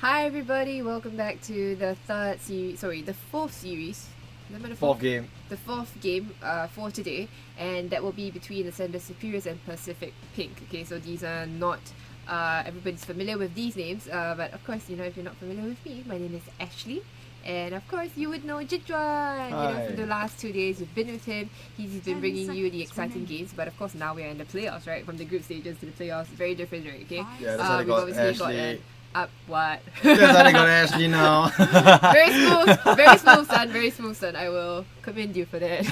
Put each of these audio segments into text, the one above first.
Hi everybody, welcome back to the fourth series. Fourth game. The fourth game for today, and that will be between Ascende, Superius and Pacific Pink. Okay, so these are not everybody's familiar with these names, but of course, if you're not familiar with me, my name is Ashley. And of course, you would know Jitjuan. For the last 2 days, you've been with him. He's been bringing you the exciting games. But of course, now we're in the playoffs, right? From the group stages to the playoffs, very different, right? Okay. Yeah, that's how they got Ashley. What? That's how they got Ashley now. Very smooth, son. I will commend you for that.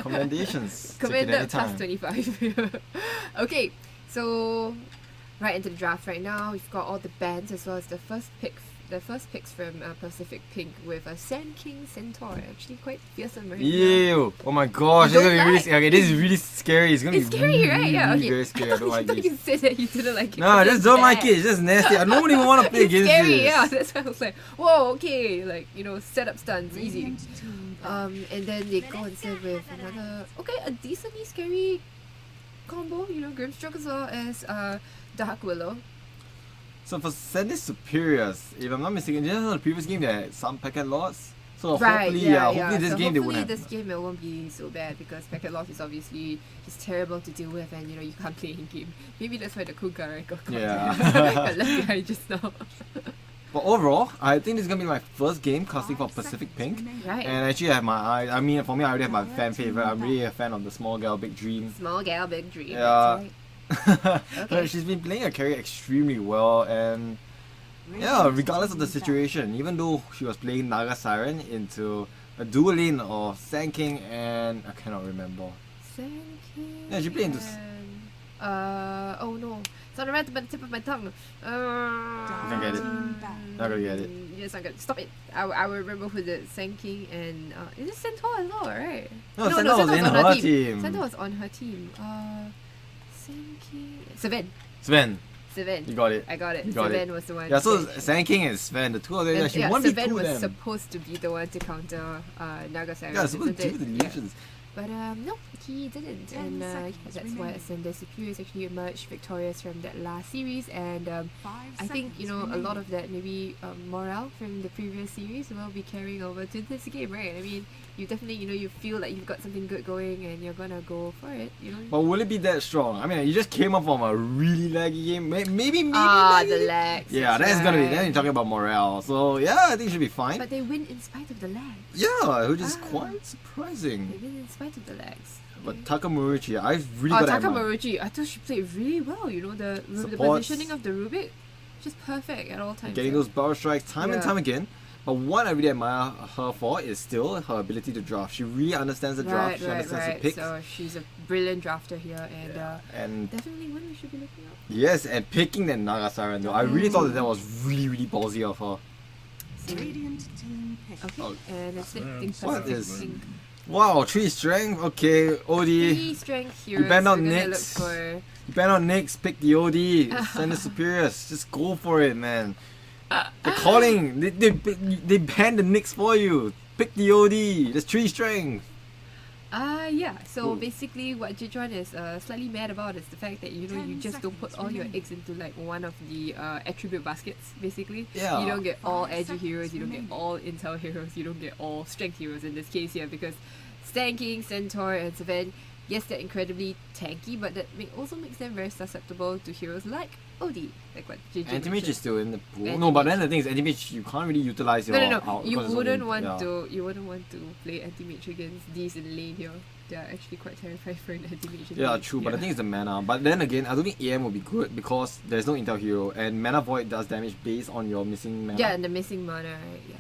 Commendations. Commended plus 25. Okay, so right into the draft right now. We've got all the bands as well as the first picks from Pacific Pink with a Sand King Centaur. Actually quite fearsome, right? Ew! Oh my gosh, this is gonna be really scary. This is really scary. It's gonna be scary, right? Yeah, okay. Very scary. I don't like this. You said that you didn't like it. No, I just don't like it. It's just nasty. I don't even want to play against scary, this. Yeah, that's why I was like, whoa, okay, set up stunts, easy. And then they go instead with another, a decently scary combo, Grimstroke as well as Dark Willow. So for Ascende Superius, if I'm not mistaken, just on the previous game they had some packet loss. So hopefully this game they won't have. This game it won't be so bad because packet loss is obviously just terrible to deal with, and you can't play in game. Maybe that's why the Kuga got left behind just now. But overall, I think this is gonna be my first game casting for Pacific Pink. Right. And actually I have for me I already have my fan favorite. I'm really a fan of the Small Gal Big Dream. Small Gal Big Dream. Yeah. That's right. Okay. She's been playing her carry extremely well, and regardless of the situation, even though she was playing Naga Siren into a dual lane of Sand King and I cannot remember. Sand King. Yeah, she played into. Oh no, it's on the tip of my tongue. You can't get it. Not gonna get it. Yes, I'm gonna stop it. I will remember who the Sand King and is it Centaur as well, right? No, Centaur was in her team. Centaur was on her team. Sand King. Sven. You got it. I got it. Sven was the one. Yeah, so Sand King and Sven, the two of them, she won Sven was supposed to be the one to counter Naga Siren. Yeah, supposed to do the illusions. But no, he didn't, and that's why Ascende Superius actually emerged victorious from that last series. And I think a lot of that maybe morale from the previous series will be carrying over to this game, right? I mean, you definitely you feel like you've got something good going, and you're gonna go for it, But will it be that strong? I mean, you just came up from a really laggy game, maybe. The lags. Yeah, that's gonna be. Then you're talking about morale, so yeah, I think it should be fine. But they win in spite of the lags. Yeah, which is quite surprising. They win in spite of the lags. But Takamuruchi, I've really got Takamuruchi, I thought she played really well. The positioning of the Rubik, just perfect at all times. Getting those barrel strikes time and time again. But what I really admire her for is still her ability to draft. She really understands the draft. She understands the picks. So she's a brilliant drafter here, and definitely one we should be looking at. Yes, and picking that Naga Siren though, I really thought that was really, really ballsy of her. Okay, and it's what is? Wow, 3 strength. Okay, OD. 3 strength heroes. You better not Nyx. You better not Nyx. Pick the OD. Send the Superius. Just go for it, man. They're calling. They banned the Nyx for you. Pick the OD. There's 3 strength. So basically what Jichuan is slightly mad about is the fact that you just don't put all your eggs into one of the attribute baskets, basically. Yeah. You don't get all edgy heroes, you don't get all intel heroes, you don't get all strength heroes in this case here, because Sand King, Centaur and Sven, yes, they're incredibly tanky, but that also makes them very susceptible to heroes like OD, like what JJ Anti-Mage is still in the pool. No, but then the thing is, Anti-Mage, you can't really utilize your... No. You wouldn't want to play Anti-Mage against these in lane here. They are actually quite terrifying for an Anti-Mage. Yeah, true, but I think it's the mana. But then again, I don't think AM will be good because there's no Intel hero, and Mana Void does damage based on your missing mana. Yeah, and the missing mana, right? Yeah.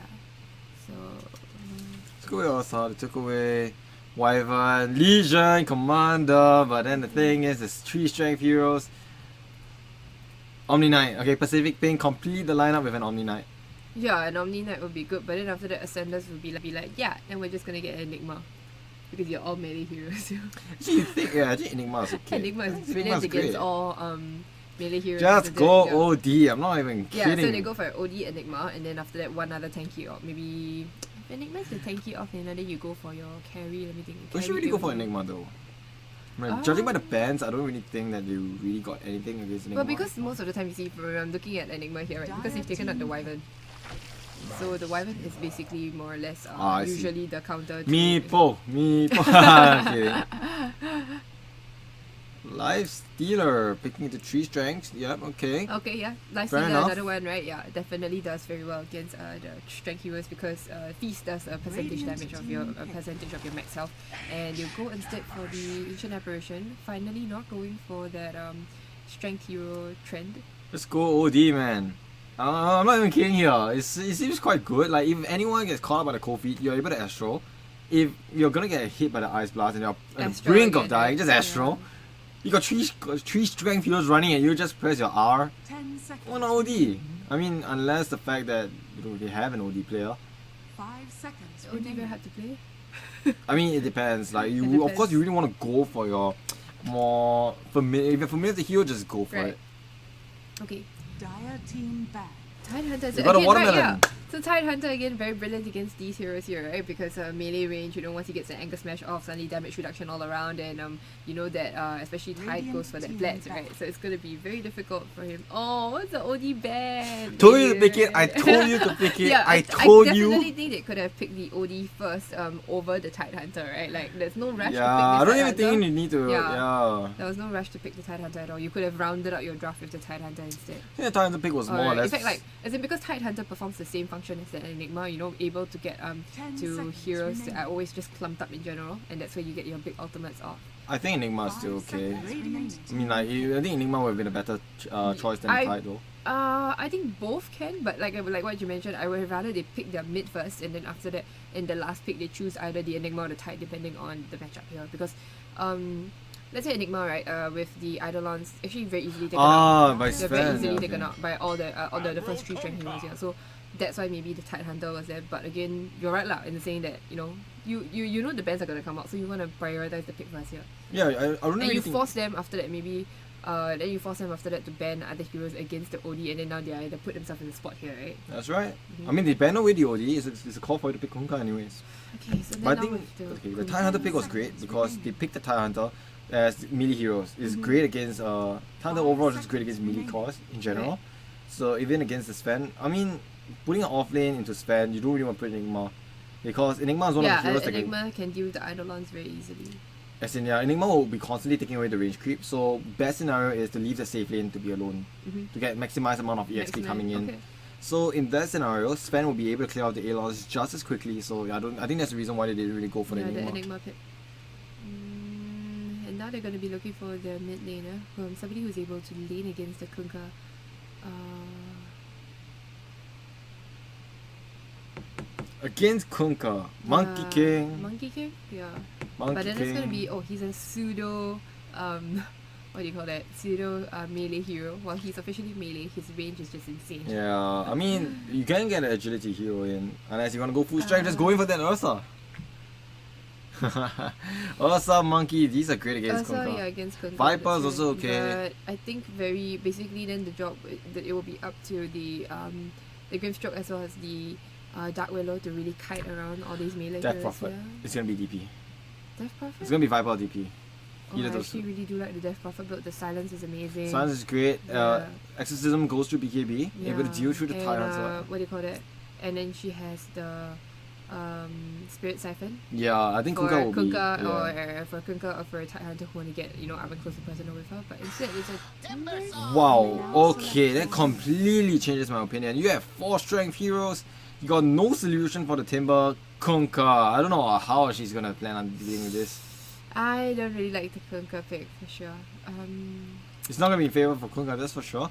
So... took away Osa, they took away Wyvern, Legion, Commander, but then the thing is, there's 3 strength heroes. Omni Knight. Okay, Pacific Pink, complete the lineup with an Omni Knight. Yeah, an Omni Knight would be good, but then after that, Ascenders would be like, yeah, then we're just gonna get Enigma. Because you're all melee heroes. Actually, you think, actually Enigma is okay. Enigma is brilliant against all melee heroes. Just go OD, I'm not even kidding. Yeah, so they go for OD Enigma, and then after that, one other tanky op. Maybe Enigma is the tanky off, and then you go for your carry. Let me think. We should really go for Enigma though. I mean, judging by the bans, I don't really think that they really got anything against Enigma. Well, because most of the time you see, I'm looking at Enigma here, right? Because they've taken out the Wyvern. So the Wyvern is basically more or less usually the counter to... Meepo. Kidding. Life Stealer, picking into 3 strengths. Yep, okay. Okay, yeah. Life Fair Stealer, enough. another one, right? Yeah, definitely does very well against the strength heroes because Feast does a percentage damage of your max health, and you go instead for the Ancient Apparition. Finally, not going for that strength hero trend. Let's go OD, man. I'm not even kidding here. It seems quite good. Like, if anyone gets caught up by the cold feet, you're able to Astro. If you're gonna get hit by the Ice Blast and you're on the brink of dying, just Astro. Yeah. You got three strength heroes running and you just press your R. 10 seconds. On OD. I mean, unless the fact that they have an OD player. 5 seconds. OD very hard to play. I mean, it depends. Like of course, you really want to go for your more familiar. If you're familiar with the hero, just go for it. Okay. Dire team back. Tide Hunter is You got a again, watermelon. right, yeah. So Tide Hunter again very brilliant against these heroes here, right? Because melee range, once he gets an Anchor Smash off, suddenly damage reduction all around, and you know that especially Tide goes for that Blitz, right? So it's gonna be very difficult for him. Oh, what's the OD ban? Told you to pick it. I told you to pick it. Yeah, I told you. I definitely think they could have picked the OD first over the Tide Hunter, right? Like there's no rush to pick the I don't Tide even Hunter. think you need to. Yeah. There was no rush to pick the Tide Hunter at all. You could have rounded out your draft with the Tide Hunter instead. I think the Tide Hunter pick was more or less. In fact, as in because Tide Hunter performs the same function as the Enigma, able to get to heroes that are always just clumped up in general, and that's where you get your big ultimates off. I think Enigma is still okay. I mean, like, I think Enigma would have been a better choice than Tide though. I think both can, but like what you mentioned, I would rather they pick their mid first, and then after that, in the last pick, they choose either the Enigma or the Tide, depending on the matchup here. Because, let's say Enigma, right, with the Eidolons, actually very easily taken out. By They're Sven. very easily taken out by all the first 3 strength heroes here. So that's why maybe the Tide Hunter was there. But again, you're right lah in saying that you know the bans are gonna come out, so you want to prioritize the pick first here. Yeah, I don't and really you think... force them after that maybe. Then you force them after that to ban other heroes against the OD, and then now they either put themselves in the spot here, right? That's right. I mean, they ban away the OD. It's a call for you to pick Kunkka anyways. Okay, so then But I now think with the Tide Hunter pick was great because they picked the Tide Hunter as melee heroes. It's great against Tide Hunter overall is just great against melee cores in general. Right. So even against the Sven, I mean, putting an off lane into Sven, you don't really want to put Enigma because Enigma is one of the heroes that Enigma can deal with the Eidolons very easily. As in, Enigma will be constantly taking away the range creep. So best scenario is to leave the safe lane to be alone to get maximized amount of EXP coming in. Okay. So in that scenario, Sven will be able to clear out the A-Loss just as quickly. So I think that's the reason why they didn't really go for the Enigma pick. And now they're going to be looking for their mid laner, somebody who's able to lane against the Kunkka. Against Kunkka, Monkey King. Monkey King, yeah. Monkey but then King. it's gonna be he's a pseudo what do you call that? Pseudo melee hero. While he's officially melee, his range is just insane. Yeah, I mean you can get an agility hero in unless you wanna go full strength, just go in for that Ursa. Ursa, Monkey, these are great against Kunkka. Yeah, against Kunkka. Viper is also okay. But I think basically then the job it will be up to the Grimstroke as well as the Dark Willow to really kite around all these melee Death heroes. Prophet. Yeah. It's gonna be DP. Death Prophet? It's gonna be Viper or DP. I actually really do like the Death Prophet build. The silence is amazing. Silence is great. Yeah. Exorcism goes through BKB, able to deal through the Tide Hunter. What do you call that? And then she has the Spirit Siphon. Yeah, I think for Kunkka will be. or for Kunkka or for a Tide Hunter who want to get up and close and personal with her. But instead it's a Timber. Wow, okay, that completely changes my opinion. You have 4 strength heroes, you got no solution for the Timber. Kunkka, I don't know how she's gonna plan on dealing with this. I don't really like the Kunkka pick for sure. It's not gonna be in favor for Kunkka, that's for sure.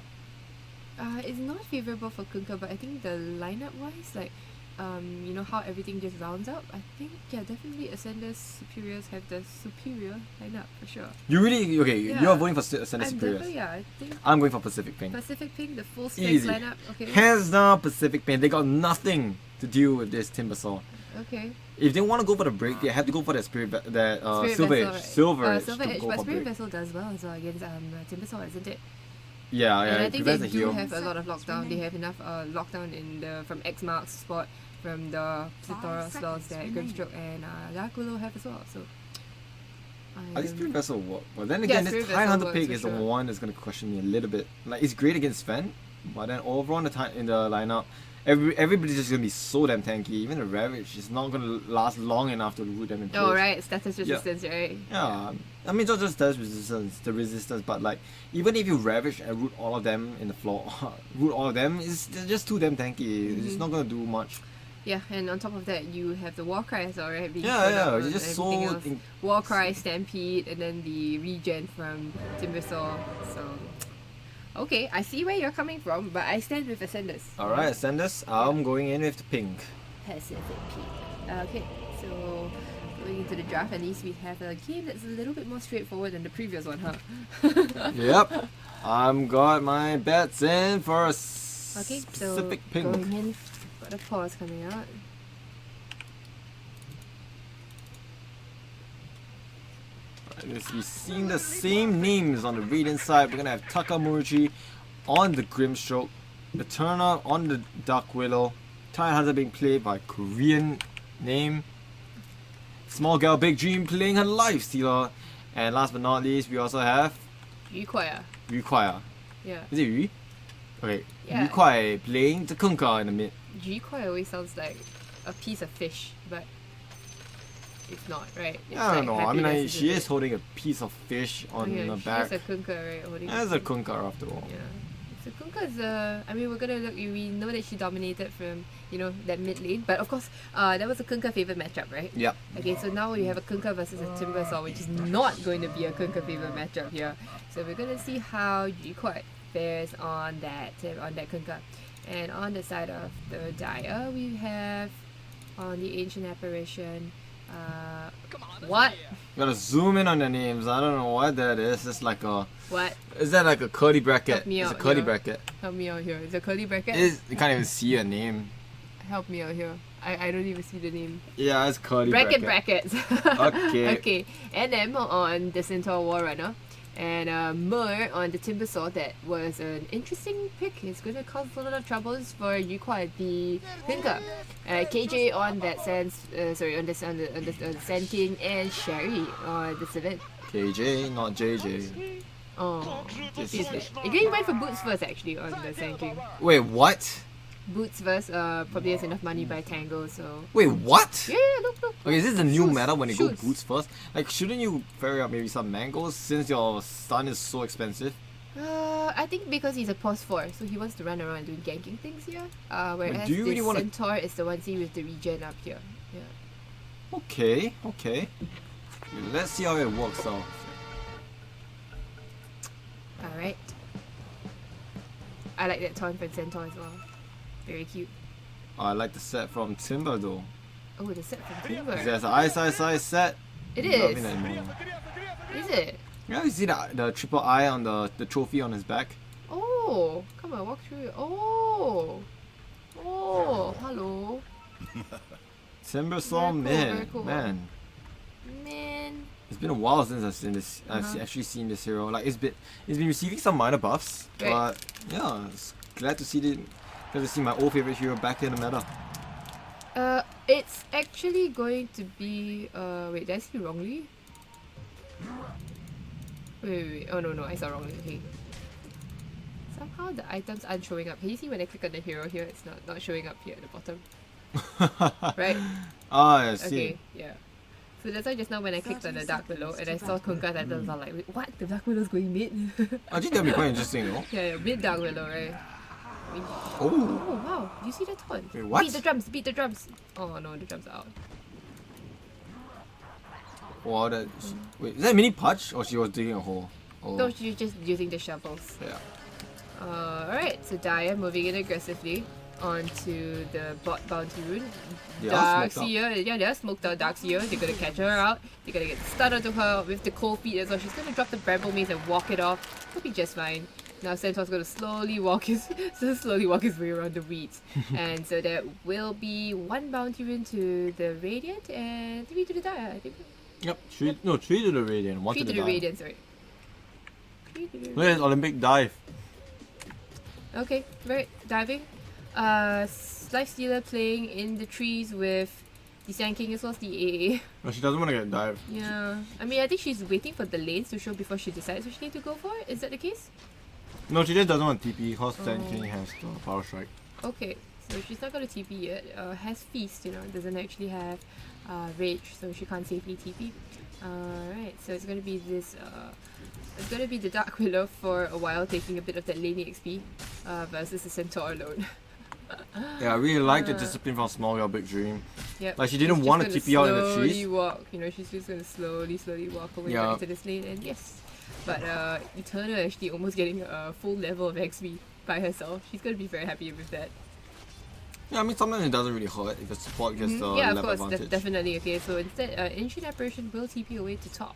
It's not favorable for Kunkka, but I think the lineup wise, like how everything just rounds up. I think definitely Ascende's Superiors have the superior lineup for sure. You really You're voting for Ascende Superiors. I think I'm going for Pacific Pink. Pacific Pink, the full strength Easy. lineup. Okay. Hands down Pacific Pink. They got nothing to deal with this Timbersaw. Okay. If they want to go for the break, they have to go for that Silver Edge. Silver Edge, to but go for Spirit break. Vessel does well as well against Timbersaw, isn't it? Yeah, and I think they the do heal. have a lot of lockdown. They have enough lockdown from X Mark's spot, from the Plethora slots that Grimstroke and Dark Willow have as well. So At least Spirit Vessel work. But then Yeah, again, Spirit this Time Vessel Hunter works pick for is the sure. one that's gonna question me a little bit. Like it's great against Sven, but then overall in the lineup, everybody's just gonna be so damn tanky. Even the Ravage is not gonna last long enough to root them in place. Oh, right, status resistance, right? Yeah, I mean, not just status resistance, the resistance, but like even if you Ravage and root all of them in the floor, root all of them, they're just too damn tanky. It's not gonna do much. Yeah, and on top of that, you have the Warcry as well, right? Being Yeah, thrown yeah, out it's and just everything so else. Warcry, Stampede, and then the regen from Timbersaw. So, okay, I see where you're coming from, but I stand with Ascendus. Alright, Ascendus, I'm going in with the pink. Pacific Peak. Okay, so going into the draft, at least we have a game that's a little bit more straightforward than the previous one, huh? Yep, I'm got my bets in for a Okay, so specific pink. going in, got a pause coming out. As we've seen the same names on the Radiant side, we're gonna have Takamurachi on the Grimstroke, Eterna on the Dark Willow, Time Hunter being played by Korean name, Small Girl Big Dream playing her Life Stealer, and last but not least, we also have Yukwaya. Yu Kuai. Yeah. Is it Yu? Okay, Yeah. Yu Kuai playing the Kunkka in the mid. Yukwaya always sounds like a piece of fish, but it's not, right? It's I don't like know. I mean, happiness, like, she isn't is it? holding a piece of fish on Oh, yeah, her she back. is a kunka, right? Holding As a Kunkka after all. Yeah. So Kunka is I mean, we're gonna look. We know that she dominated from that mid lane, but of course, that was a Kunka favorite matchup, right? Yep. Okay, so now we have a Kunka versus a Timbersaw, which is not going to be a Kunka favorite matchup here. So we're gonna see how Jiquat fares on that Kunka. And on the side of the Dire, we have on the Ancient Apparition. What? Gotta zoom in on the names. I don't know what that is. It's like a. What? Is that like a curly bracket? Help me It's a out curly here. bracket. Help me out here. Is it a curly bracket? You can't even see a name. Help me out here. I don't even see the name. Yeah, it's curly Brackets. Okay. Okay. NM on the Centaur War Runner. And Mer on the Timbersaw. That was an interesting pick. It's going to cause a lot of troubles for Yuqua, the Kunka. KJ on that on the Sand King, and Sherry on the Civet. KJ, not JJ. Oh, This is is- it? Again, went for Boots first actually on the Sand King. Wait, what? Boots first, probably has enough money by Tango, so. Wait, what? Yeah, look. Okay, is this the new Shoes, meta when you go shoes. boots first? Like, shouldn't you ferry out maybe some mangoes since your stun is so expensive? I think because he's a pause 4, so he wants to run around doing ganking things here. Whereas do you really the wanna- Centaur is the one see with the regen up here. Yeah. Okay. Let's see how it works out. Alright. I like that taunt from Centaur as well. Very cute. I like the set from Timber though. Oh, the set from Timber. There's an ice set. It Loving is. that more. Is it? Yeah, you see the triple eye on the trophy on his back? Oh, come on, walk through it. Oh, hello. Timber Very Saw cool, man, very cool. man. Man. It's been a while since I've seen this. I've actually seen this hero. Like it's been receiving some minor buffs, Right. but yeah, it's glad to see my old favorite hero back in the meta. It's actually going to be wait, did I see wrongly? Wait. Oh no, I saw wrongly. Okay. Somehow the items aren't showing up. Can you see when I click on the hero here, it's not showing up here at the bottom. Right? Ah, I see. Okay, yeah. So that's why just now when I clicked on the Dark Willow and I saw Kunka's items, I'm like, wait, what? The Dark Willow's going mid? Actually, that'd be quite interesting, though. yeah, mid Dark Willow, right? Oh, Oh wow, you see the taunt? Wait, what? Beat the drums! Oh no, the drums are out. wow, that. Wait, is that a mini punch or she was digging a hole? Oh, No, she's just using the shovels. yeah. Alright, so Daya moving in aggressively onto the bot bounty rune. They are smoked Darkseer, they're smoked out Darkseer. They're gonna catch her out. They're gonna get stunned onto her with the cold feet as well. She's gonna drop the Bramble Maze and walk it off. She'll be just fine. Now Centaur's gonna slowly walk his way around the weeds. And so there will be 1 bounty rune to the Radiant and 3 to the Daya, I think. Yep. 3 to the Radiant, 1 3 to to the the dive. Radiant, sorry. 3 to the Look at this Olympic dive. Okay, right, diving. Life Stealer playing in the trees with the Sand King as well as the AA. No, she doesn't want to get dived. Yeah. I mean, I think she's waiting for the lanes to show before she decides which lane to go for. Is that the case? No, she just doesn't want TP because Sand King has the power strike. Okay. So she's not going to TP yet. Has Feast, doesn't actually have Rage, so she can't safely TP. Alright, so it's going to be this... it's going to be the Dark Willow for a while, taking a bit of that laning XP versus the Centaur alone. Yeah, I really like the discipline from Small Girl Big Dream. Yep. Like she didn't want to TP out in the trees. Slowly walk, she's just going to slowly walk away Yeah. back into this lane, and yes. But Eterna actually almost getting a full level of XP by herself. She's going to be very happy with that. Yeah, I mean sometimes it doesn't really hurt if the support gets the Yeah, of level course, advantage. definitely. Okay, so instead, Ancient Apparition will TP away to top.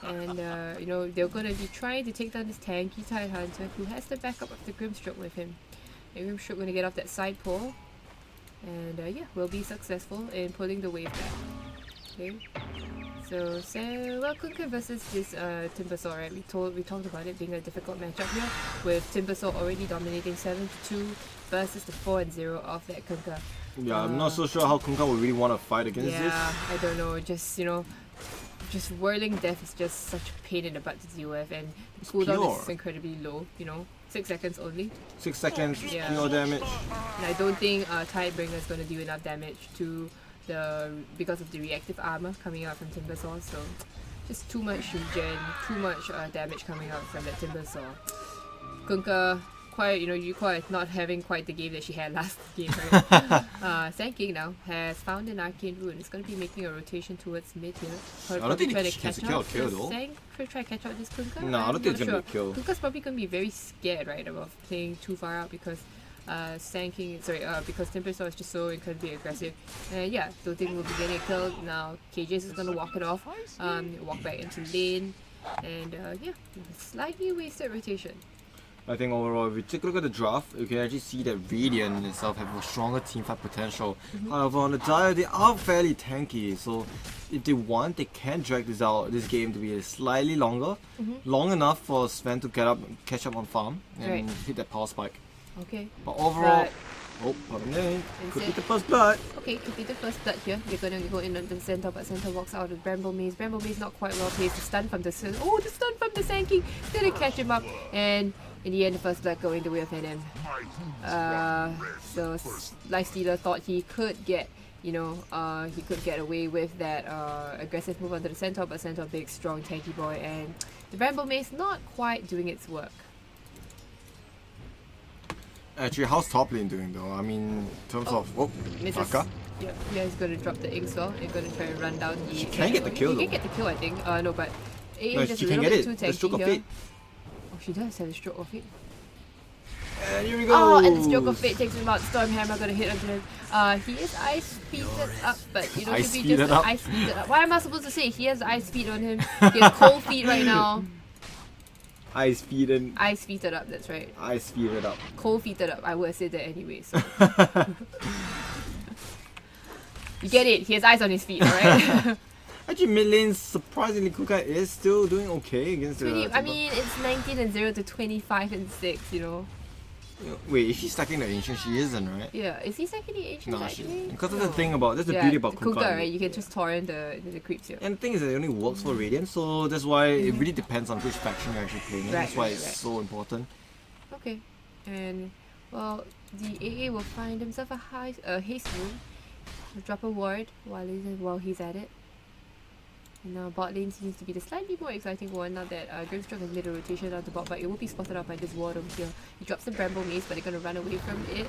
And, they're going to be trying to take down this tanky Tide Hunter who has the backup of the Grimstroke with him. And Grimstroke going to get off that side pole. And, will be successful in pulling the wave back. Okay. So, Kunkka versus this Timbersaw, right? We talked about it being a difficult matchup here, with Timbersaw already dominating 7-2 versus the 4-0 of that Kunkka. Yeah, I'm not so sure how Kunkka would really want to fight against this. Yeah, I don't know. Just whirling death is just such a pain in the butt to deal with, and the cooldown pure. is incredibly low. 6 seconds only. 6 seconds, Yeah. pure damage. And I don't think Tidebringer is going to do enough damage because of the reactive armor coming out from Timbersaw. So just too much regen, too much damage coming out from that Timbersaw. Kunkka, quite not having quite the game that she had last game, right? Sand King now has found an arcane rune. It's going to be making a rotation towards mid here. I don't think she can secure a kill though. Sand try to catch out this Kunkka? No, I don't think it's I'm gonna not be a kill. Kunkka's probably going to be very scared, right, about playing too far out because because Timbersaw is just so incredibly aggressive. And don't think we'll be getting a kill. Now KJ's is going to walk it off, walk back into lane, and slightly wasted rotation. I think overall, if we take a look at the draft, you can actually see that Radiant itself have a stronger teamfight potential. However, on the Dire, they are fairly tanky, so if they want, they can drag this game to be slightly longer, long enough for Sven to catch up on farm and hit that power spike. Okay. But overall, pardon me, could be the first blood. Okay, could be the first blood here. They're gonna go in on the center, but center walks out of Bramble Maze. Bramble Maze not quite well placed. The stun from the Sand King gonna catch him up, and in the end, the first blood going the way of NM. So Lifestealer thought he could get, away with that aggressive move onto the Centaur, but Centaur big, strong, tanky boy, and the Bramble Maze not quite doing its work. Actually, how's top lane doing though? I mean, in terms of Misses. Taka? Yeah, he's gonna drop the Inkswell. He's gonna try and run down the. She can get the kill He though. can get the kill, I think. No, but AA No, is just she a can little get bit it. too The stroke tanky of here. fate. Oh, she does have a stroke of fate. And here we go. Oh, and the stroke of fate takes him out. Stormhammer gonna hit onto him. He is ice speeded up, but should be Ice just speeded up? ice speeded up. What am I supposed to say? He has ice feet on him. He has cold feet right now. Ice feeded. Ice feeted up, that's right. Ice feeded up. Cold feeted up. I would have said that anyway. So you get it. He has ice on his feet, alright? Actually, mid lane, surprisingly, Kunkka is still doing okay against the. I mean, it's 19-0 to 25-6. Wait, if she's stacking the ancient, she isn't, right? Yeah, is he second the ancient No, actually? because that's the thing about that's the beauty about Kunkka. Right? You can just torrent the creeps here. And the thing is that it only works for Radiant, so that's why it really depends on which faction you're actually playing. Right, That's why right, it's right. so important. Okay, and well, the AA will find himself a haste room. Drop a ward while he's at it. And now bot lane seems to be the slightly more exciting one, now that Grimstroke has made a rotation down to bot, but it will be spotted out by this ward over here. He drops the Bramble Maze, but they're going to run away from it.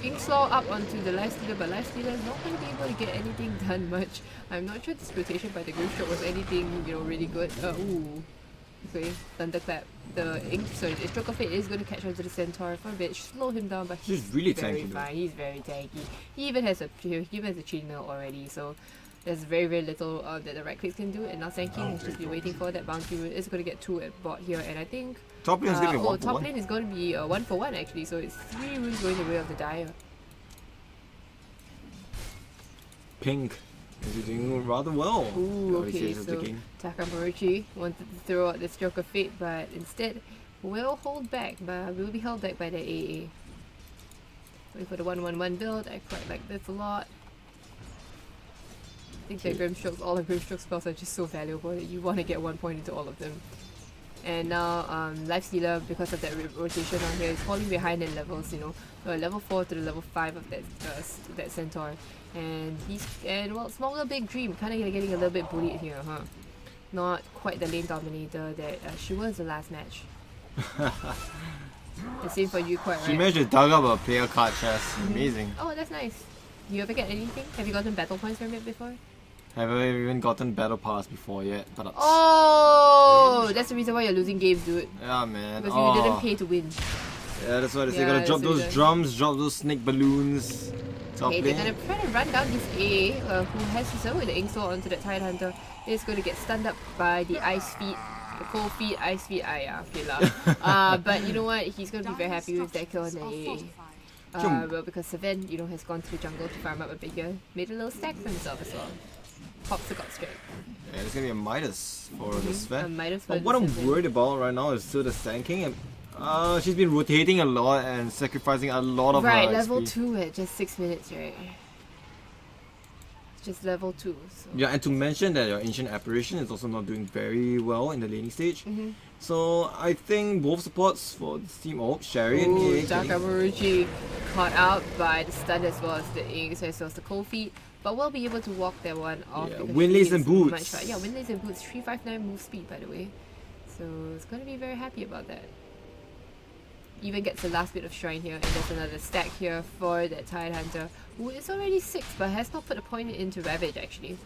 Inkslaw up onto the Lifestealer, but Lifestealer is not going to be able to get anything done much. I'm not sure this rotation by the Grimstroke was anything, really good. Okay, Thunderclap. The Stroke of Fate is going to catch onto the Centaur for a bit, slow him down, but he's really very tanky, though. fine. He's very tanky. He even has a chain mail already, so there's very, very little that the right clicks can do, and now Sand King has just been waiting for that bounty rune. It's going to get 2 at bot here, and I think Top lane is going to be 1 for top 1. lane is going to be 1 for 1 actually, so it's 3 runes going the way of the Dire. Pink is doing rather well. Ooh, This okay, is the so game. Takamaruchi wanted to throw out the Stroke of Fate, but instead will be held back by the AA. Wait for the 1-1-1 build. I quite like this a lot. think that Grimstrokes, all the Grimstroke spells are just so valuable that you want to get 1 point into all of them. And now Lifestealer, because of that rotation on here, is falling behind in levels, you know, level 4 to the level 5 of that Centaur. And well, Smaller Big Dream kind of getting a little bit bullied here, huh? Not quite the lane dominator that she was the last match. The same for you, quite right? She managed to dug up a player card chest. Amazing. Oh, that's nice. Do you ever get anything? Have you gotten battle points from it before? Haven't even gotten battle pass before yet. But Oh, that's the reason why you're losing games, dude. yeah, man. Because you didn't pay to win. Yeah, that's why they say Yeah, gotta drop that's the those reason. drums, drop those snake balloons. Top Okay, they're lane. gonna try to run down this A, who has his own with the Ink Sword onto the Tidehunter. He's going to get stunned up by the Ice Feet, the Cold Feet, Ice Feet. Yeah, okay lah. But you know what? He's going to be very happy with that kill on the A. Well, because Savan, you know, has gone to the jungle to farm up a bit here. Made a little stack for himself as well. Pops the God Strike. Yeah, it's gonna be a Midas for this A Sven. Midas for But what I'm Savan. worried about right now is still the Sanking. And she's been rotating a lot and sacrificing a lot of Right, her level XP. 2 at just 6 minutes, right? It's just level 2. So. Yeah, and to mention that your Ancient Apparition is also not doing very well in the laning stage. So I think both supports for this team, Sherry and Ooh, EA Dark getting- Amuruchi caught out by the stun as well as the Inks as well as the Cold Feet. But we'll be able to walk that one off. Yeah, because Windlays she and is Boots. much fa- Yeah, Windlays and Boots, 359 move speed by the way. So it's gonna be very happy about that. Even gets the last bit of shrine here, and there's another stack here for that Tidehunter, who is already 6 but has not put a point into Ravage actually.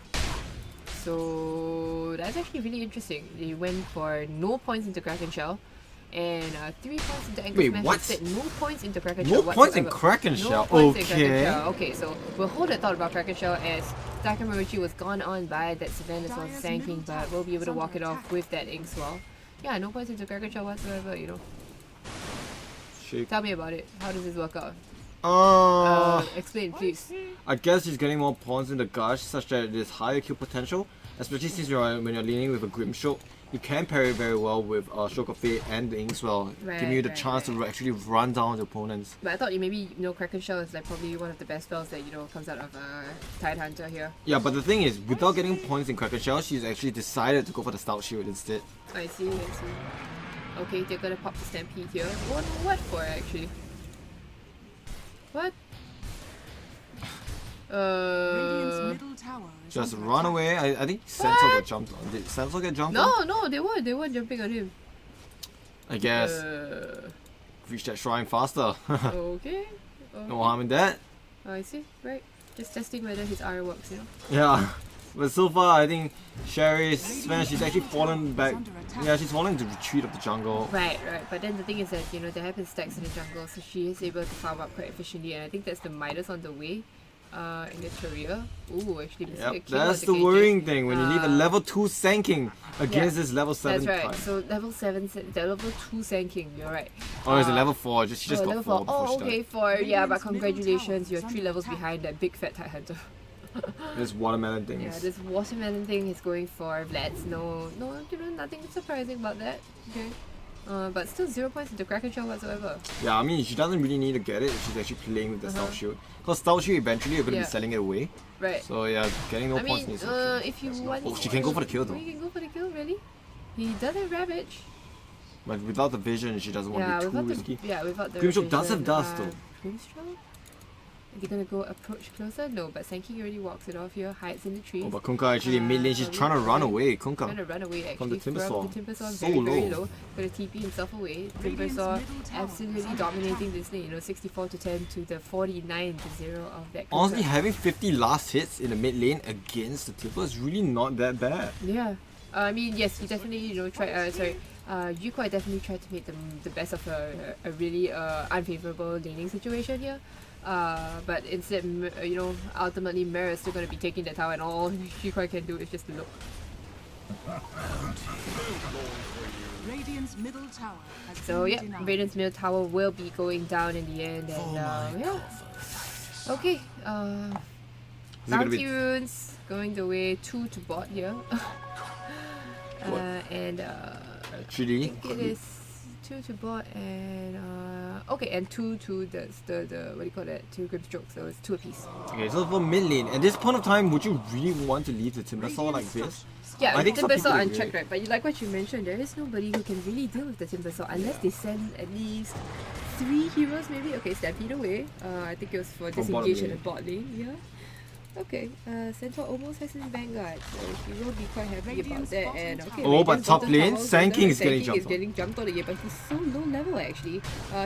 So that's actually really interesting. They went for no points into Kraken Shell and 3 points into Ankle Wait, Smash. what? Instead, no points into Kraken No Shell points in whatsoever. Kraken No Shell. points in Kraken Okay. Shell. Okay, so we'll hold that thought about Kraken Shell as Takamaruchi was gone on by that Savan as well as Sanking, but we'll be able to walk it off with that Ink Swell. Yeah, no points into Kraken Shell whatsoever, you know. Shake. Tell me about it. How does this work out? Uh, Explain, please. I guess she's getting more pawns in the gush such that there's higher kill potential, especially since when you're leaning with a Grimstroke. You can parry very well with Stroke of Fate and the Inkswell, giving you the Right, chance to actually run down the opponents. But I thought maybe Kraken Shell is like probably one of the best spells that comes out of Tidehunter here. Yeah, but the thing is, without getting points in Kraken Shell, she's actually decided to go for the Stout Shield instead. I see. Okay, they're gonna pop the Stampede here. What for actually? What? Radiant's middle tower is Just under run attack. away. I think Sensor got jumped on. Did Sensor get jumped on? No, they weren't jumping on him. I guess. Reach that shrine faster. Okay. No harm in that. I see. Right. Just testing whether his R works, Yeah. But so far, I think Sherry's Sven, she's actually fallen back. Yeah, she's fallen into retreat of the jungle. Right. But then the thing is that there have been stacks in the jungle, so she is able to farm up quite efficiently, and I think that's the Midas on the way. In the career. Ooh, actually, missing a Yep, kill that's on the KJ. worrying thing when you leave a level 2 Sanking against Yeah, this level 7 That's right. type. So level 7, the level 2 Sanking. You're right. Oh, it's a level 4. She just got level 4 4. before Oh, she okay, died. 4. Yeah, but Radiant's middle congratulations, tower you're is 3 under levels attack. behind that big fat Tidehunter. This watermelon thing Yeah, is... this watermelon thing is going for Vlads. No, nothing surprising about that. Okay. But still 0 points into Kraken Shell whatsoever. Yeah, I mean, she doesn't really need to get it if she's actually playing with the Stout Shield. Because Stout Shield eventually you're going to Yeah. be selling it away. Right. So yeah, getting no I points mean, needs to if you want... Oh, she can go for the kill though. Oh, you can go for the kill, really? He does have Ravage. But without the vision, she doesn't want Yeah, to be too without risky. without the Grimstroke does have vision, dust though. Grimstroke? Are they gonna go approach closer? No, but Sankey already walks it off here, hides in the trees. Oh, but Kunkka actually in mid lane, she's trying to run away. Trying Kunkka. to run away From the actually Timbersaw. the Timbersaw, So very low. low. Gonna TP himself away. Radiant's Timbersaw middle tower absolutely is under dominating this lane. 64-10 to the 49-0 of that. Honestly, Kunkka. having 50 last hits in the mid lane against the Timber is really not that bad. Yeah. I mean, yes, he definitely, tried. Yukoi definitely tried to make the best of a really unfavorable laning situation here. But instead, ultimately, Mera is still going to be taking the tower, and all Yukoi can do is just look. Radiant's middle tower has So been yeah, denied. Radiant's middle tower will be going down in the end, and yeah. Okay. Is it gonna Bounty be runes going the way 2 to bot here. And I actually? think it is 2 to bot and okay, and 2 to the what do you call that? 2 Grimstroke, so it's 2 apiece. Okay, so for mid lane, at this point of time, would you really want to leave the Timbersaw like this? Yeah, I think some people Timbersaw agree. unchecked, right? But like what you mentioned, there is nobody who can really deal with the Timbersaw unless they send at least 3 heroes maybe. Okay, Stampede away. I think it was for From bottom disengage at lane. the bot lane. Yeah. Okay, Centaur almost has his Vanguard, so he will be quite happy about that. And okay, Oh, but Radiant's top bottom lane, tower goes Sand down, King is Sand getting King jumped is on. getting jumped on again, but he's so low level actually.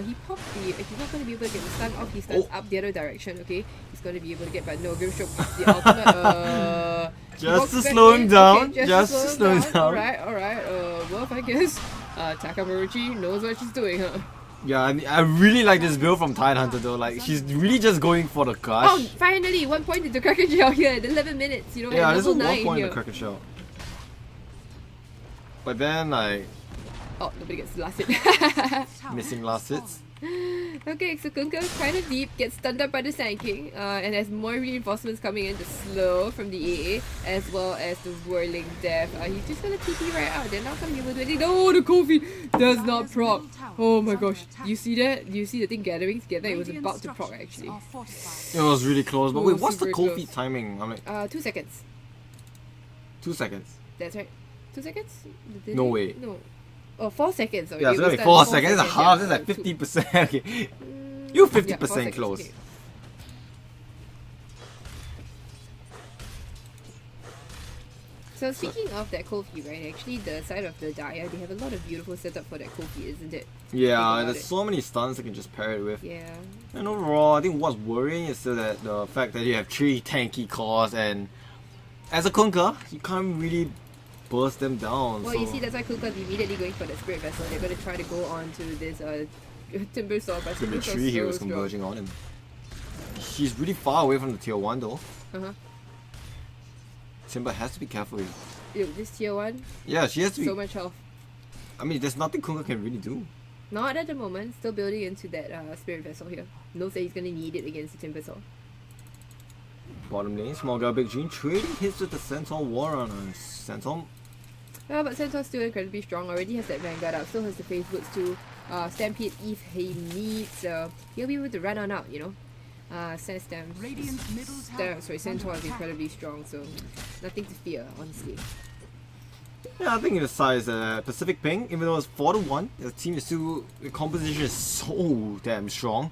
He popped the, he's not going to be able to get the stun off, he stuns up the other direction, okay? He's going to be able to get, but no, Grimstroke is the ultimate, he Just walks to back slow him in, down, okay, just to slow him down. Alright, Wolf, I guess. Takamaruchi knows what she's doing, huh? Yeah, I really like this build from Tidehunter though. Like, she's really just going for the gush. Oh, finally, 1 point into Kraken Shell here at 11 minutes, you know, yeah, at this is level 1 9 point in here. the Kraken Shell. But then, like, Oh, nobody gets the last hit. missing last hits. Okay, so Kunkka kind of deep, gets stunned up by the Sand King, and has more reinforcements coming in to slow from the AA, as well as the Whirling Death. He's just gonna TP right out, they're not gonna be able to do anything. Oh, the Kofi does not proc. Oh my gosh, you see that? You see the thing gathering together? It was about to proc actually. It was really close. But Oh, wait, what's the super cold close. feet timing? I'm like, 2 seconds. 2 seconds. That's right. 2 seconds? Did No they- way. No. Oh, 4 seconds. Sorry. Yeah, It it's gonna was be done 4 4 seconds. It's a half. That's like 50%. Okay. You 50% 4 seconds, close. okay. So speaking of that Kofi, right? Actually, the side of the Dire, they have a lot of beautiful setup for that Kofi, isn't it? Yeah, about there's it. so many stuns I can just pair it with. Yeah. And overall, I think what's worrying is still that the fact that you have 3 tanky cores, and as a Kunkka, you can't really burst them down. Well, so you see, that's why Kunkka's immediately going for the Spirit Vessel. They're going to try to go on to this Timbersaw, but the Timbersaw's 3 heroes so strong. converging on him. She's really far away from the tier 1 though. Uh-huh. Timber has to be careful here. Yo, this tier 1, Yeah, she has to be. so much health. I mean, there's nothing Kunkka can really do. Not at the moment. Still building into that Spirit Vessel here. Knows that he's going to need it against the Timbersaw. Bottom lane, small guy, big Gene trading hits with the Centaur War Runner. Centaur. Yeah, but Centaur's still incredibly strong. Already has that Vanguard up. Still has the Phase Boots to Stampede if he needs. He'll be able to run on out, you know. Radiant's middle tower Centaur is incredibly strong, so nothing to fear, honestly. Yeah, I think it decides Pacific Ping, even though it's 4-1, the team is still, the composition is so damn strong.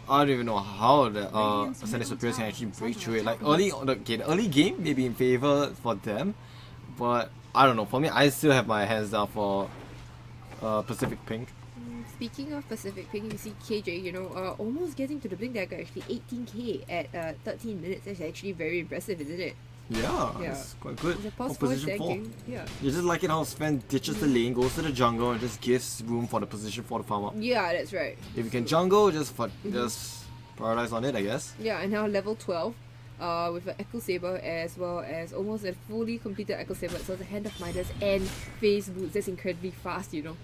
I don't even know how the Ascende Superius can actually break through it. Like the early game may be in favor for them, but I don't know. For me, I still have my hands down for Pacific Ping. Speaking of Pacific Ping, you see KJ, you know, almost getting to the Blink Dagger, actually 18k at 13 minutes. That's actually very impressive, isn't it? Yeah, Yeah. it's quite good. The pulse force Position 4. tanking, yeah. You just like it how Sven ditches the lane, goes to the jungle, and just gives room for the position 4 to farm up. Yeah, that's right. If you can jungle, just prioritize on it, I guess. Yeah, and now level 12. With an Echo Saber as well as almost a fully completed Echo Saber. So the Hand of Midas and Phase Boots. That's incredibly fast, you know.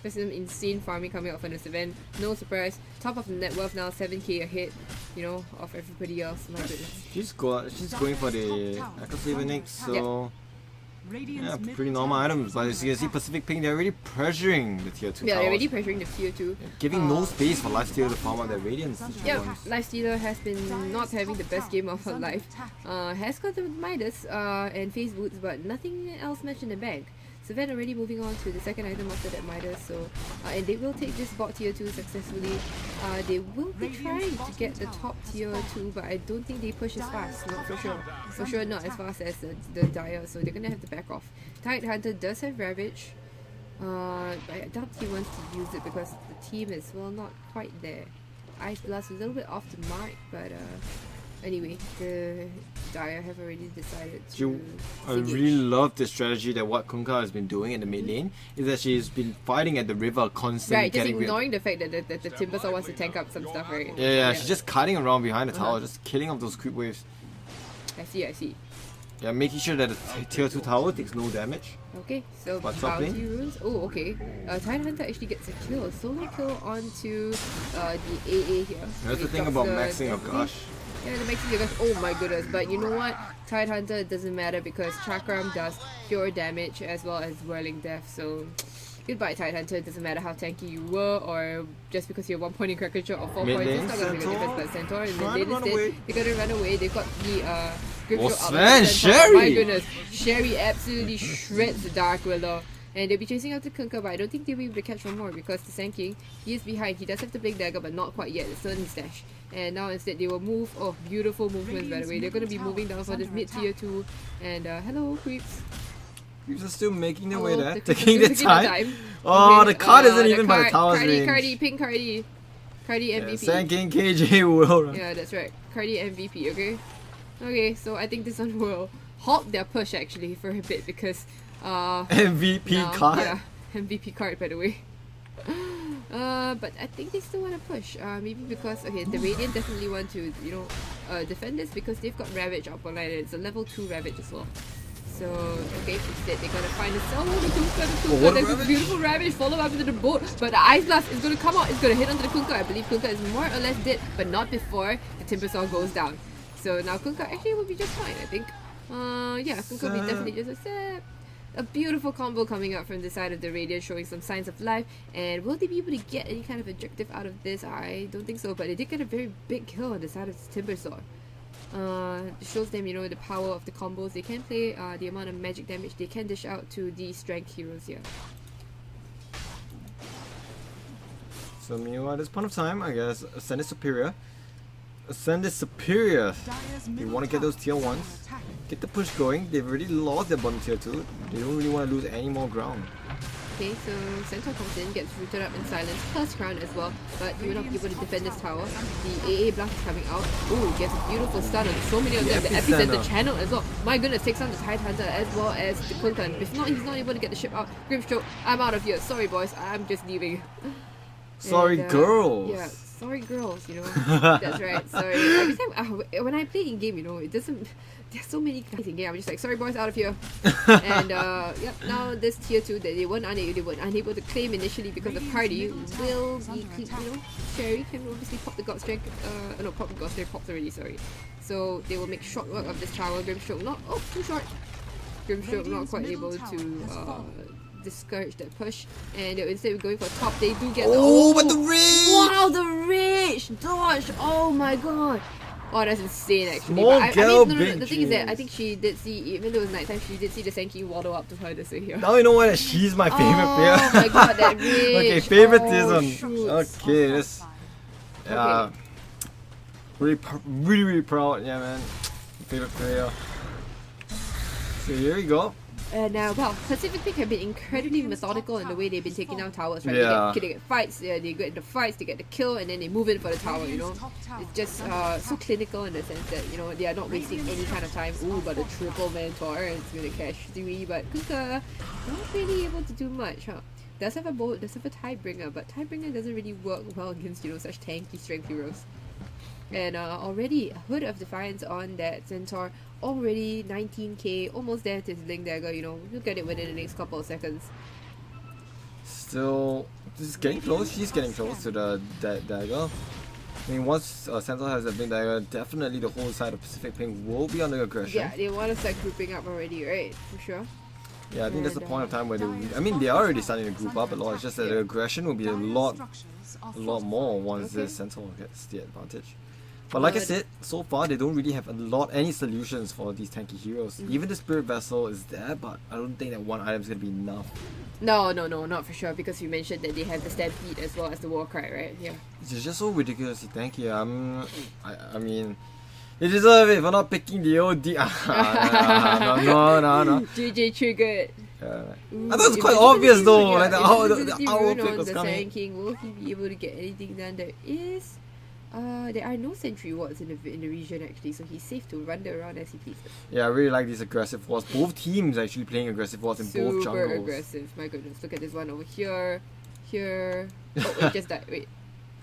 There's some insane farming coming out from this event. No surprise. Top of the net worth now, 7k ahead, you know, of everybody else. My goodness. She's going for the Echo Saber next, so yeah, Radiant's pretty normal items. But as you can see, Pacific Ping, they're already pressuring the tier 2 Yeah, they're towers. already pressuring the tier 2. Giving no space for Lifesteal to farm out their Radiance. Yeah, ones. Lifestealer has been not having the best game of her life. Has got the Midas and Phase Boots, but nothing else much in the bank. Savannah already moving on to the second item after that Midas, so and they will take this bot tier 2 successfully. They will be trying to get the top tier 2, but I don't think they push as fast, not for sure. For sure not as fast as the Dire, so they're gonna have to back off. Tidehunter does have Ravage, but I doubt he wants to use it because the team is, well, not quite there. Ice Blast a little bit off the mark, but anyway, the Dire have already decided to I really love the strategy that what Kunkka has been doing in the mid lane, is that she's been fighting at the river constantly, right, just getting rid. ignoring the fact that the Timbersaw wants to tank up some stuff, right? Yeah, she's just cutting around behind the tower, Uh-huh. just killing off those creep waves. I see. Yeah, making sure that the tier 2 tower takes no damage. Okay, so What's up, bounty runes. Oh, okay. Tidehunter actually gets a kill. Solo kill onto the AA here. That's the He thing drops about the maxing your death gush. Yeah, the maxi because oh my goodness, but you know what? Tidehunter doesn't matter because Chakram does pure damage as well as Whirling Death, so goodbye Tidehunter, it doesn't matter how tanky you were or just because you're 1 point in Cracker Shot or 4 Mid points, lane, it's not gonna make a Centaur. difference, but Centaur and Trying then to they run instead, away. they're gonna run away, they've got the Grip Oh, Stroke out Sven, of the Centaur. Sherry! My goodness, Sherry absolutely shreds the Dark Willow. And they'll be chasing after Kunkka, but I don't think they'll be able to catch one more because the Sand King, he is behind. He does have the Blink Dagger, but not quite yet. It's still in his stash. And now instead they will move. Oh, beautiful movements by the way. They're going to be moving down for this mid tier 2. And hello, creeps. Creeps are still making their way Oh, there, the creeps are taking their still time. Oh, Okay, the card isn't the even by the card- tower's Cardi, range. Cardi, pink Cardi. Cardi MVP. Sand King KJ will run. Yeah, that's right. Cardi MVP, okay? Okay, so I think this one will halt their push actually for a bit because MVP now, card. Yeah, MVP card by the way. But I think they still want to push. Maybe because okay, the Radiant definitely want to defend this because they've got Ravage up online and it's a level 2 Ravage as well. So okay, instead they're gonna find a cell. Oh, the Kunkka, there's a beautiful Ravage follow up into the boat, but the Ice Blast is gonna come out. It's gonna hit onto the Kunkka. I believe Kunkka is more or less dead, but not before the Timber Saw goes down. So now Kunkka actually will be just fine, I think. Yeah, Kunkka will be definitely just a step. A beautiful combo coming out from the side of the Radiant showing some signs of life. And will they be able to get any kind of objective out of this? I don't think so, but they did get a very big kill on the side of the Timber Saw. It shows them, the power of the combos they can play, the amount of magic damage they can dish out to the strength heroes here. So meanwhile, at this point of time, I guess Ascende Superior. Ascende Superior. You want to get those tier 1s. Get the push going. They've already lost their bottom tier 2. They don't really want to lose any more ground. Okay, so Centaur comes in, gets rooted up in silence, plus crown as well, but he will not be able to defend this tower. The AA blast is coming out. Ooh, gets a beautiful stun on so many of them. The epicenter channel as well. My goodness, takes on the Tidehunter as well as the Kunkka. If not, he's not able to get the ship out. Grimstroke, I'm out of here. Sorry boys, I'm just leaving. Sorry, girls. Yeah, sorry girls, That's right, sorry. Every time, when I play in game, it doesn't. There's so many guys in game. I'm just like, sorry boys, out of here. And yep, now this tier 2 that they weren't unable to claim initially because of Cardi will be, Sherry can obviously pop the God Strength. No, pop the God Strength pops already. Sorry. So they will make short work of this tower. Grimstroke not too short. Grimstroke not quite able to discourage that push, and instead of going for top, they do get but the rage! Wow, the rage dodge! Oh my god! Oh, that's insane actually. Small But girl, no, big the thing is that I dreams. think she did see, even though it was nighttime, she did see the Sankey waddle up to her to say here. Now you know why she's my favorite player. Oh my god, that rage! Okay, favoritism. shoot. Okay, this. Yeah. Okay. Really proud. Yeah, man. Favorite player. So here we go. And well, Pacific Pink have been incredibly methodical in the way they've been taking down towers, right? Yeah. They get fights, they get into fights, they get the kill, and then they move in for the tower, It's just so clinical in the sense that, they are not wasting any kind of time. Ooh, but a triple mentor, it's gonna catch 3, but Kunkka not really able to do much, huh? Does have a bolt, does have a Tidebringer, but Tidebringer doesn't really work well against, such tanky strength heroes. And already Hood of Defiance on that Centaur, already 19k, almost there to his Blink Dagger, you'll get it within the next couple of seconds. Still, this is getting close. She's getting close to the dagger. I mean, once Centaur has a big dagger, definitely the whole side of Pacific Pink will be under aggression. Yeah, they want to start grouping up already, right? For sure. Yeah, I think that's the point of time where they are already starting to group up a lot. It's just that the aggression will be a lot more once this Centaur gets the advantage. But like I said, so far they don't really have any solutions for these tanky heroes. Even the Spirit Vessel is there, but I don't think that one item is gonna be enough. No, not for sure, because you mentioned that they have the Stampede as well as the War Cry, right? Yeah. It's just so ridiculously tanky. I mean, they deserve it for not picking the OD. No. JJ triggered. I thought it was quite obvious though, like the owl pick was the coming. Sand King, will he be able to get anything done? There are no sentry wards in the region actually, so he's safe to wander around as he pleases. Yeah, I really like these aggressive wards. Both teams actually playing aggressive wards in both jungles. Super aggressive, my goodness. Look at this one over here. Oh, it just died. Wait,